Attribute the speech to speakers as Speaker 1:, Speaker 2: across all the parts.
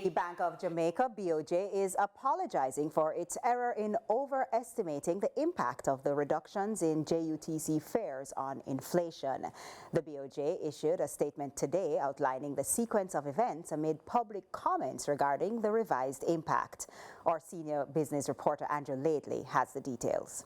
Speaker 1: The Bank of Jamaica, BOJ, is apologizing for its error in overestimating the impact of the reductions in JUTC fares on inflation. The BOJ issued a statement today outlining the sequence of events amid public comments regarding the revised impact. Our senior business reporter Andrew Laidley has the details.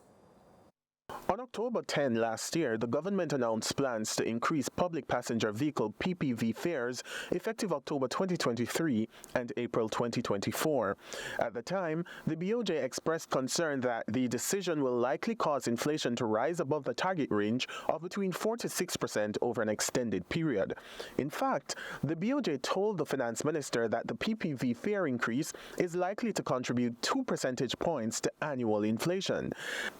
Speaker 2: On October 10 last year, the government announced plans to increase public passenger vehicle PPV fares effective October 2023 and April 2024. At the time, the BOJ expressed concern that the decision will likely cause inflation to rise above the target range of between 4 to 6% over an extended period. In fact, the BOJ told the finance minister that the PPV fare increase is likely to contribute 2 percentage points to annual inflation.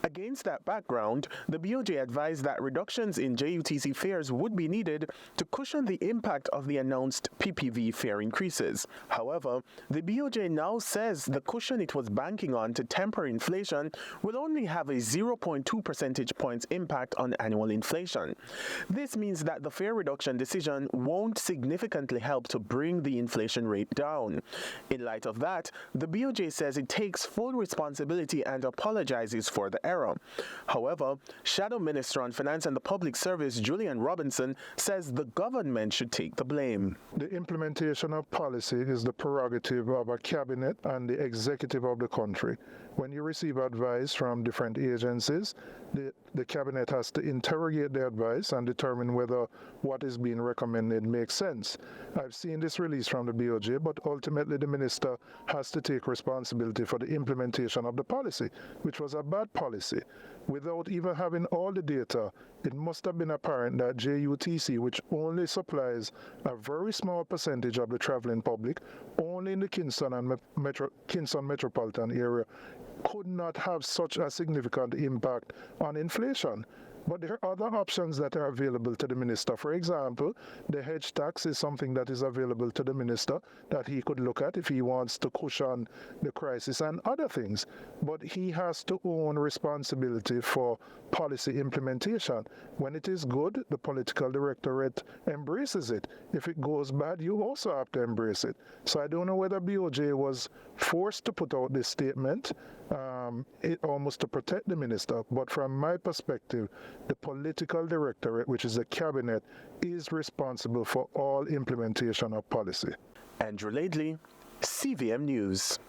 Speaker 2: Against that background, the BOJ advised that reductions in JUTC fares would be needed to cushion the impact of the announced PPV fare increases. However, the BOJ now says the cushion it was banking on to temper inflation will only have a 0.2 percentage points impact on annual inflation. This means that the fare reduction decision won't significantly help to bring the inflation rate down. In light of that, the BOJ says it takes full responsibility and apologizes for the error. However, Shadow Minister on Finance and the Public Service Julian Robinson says the government should take the blame.
Speaker 3: The implementation of policy is the prerogative of a cabinet and the executive of the country. When you receive advice from different agencies, the cabinet has to interrogate the advice and determine whether what is being recommended makes sense. I've seen this release from the BOJ, but ultimately the minister has to take responsibility for the implementation of the policy, which was a bad policy. Without even having all the data, it must have been apparent that JUTC, which only supplies a very small percentage of the traveling public, only in the Kingston and Kingston metropolitan area, could not have such a significant impact on inflation. But there are other options that are available to the minister. For example, the hedge tax is something that is available to the minister that he could look at if he wants to cushion the crisis and other things. But he has to own responsibility for policy implementation. When it is good, the political directorate embraces it. If it goes bad, you also have to embrace it. So I don't know whether BOJ was forced to put out this statement, almost to protect the minister. But from my perspective, the political directorate, which is the cabinet, is responsible for all implementation of policy.
Speaker 2: Andrew Laidley, CVM News.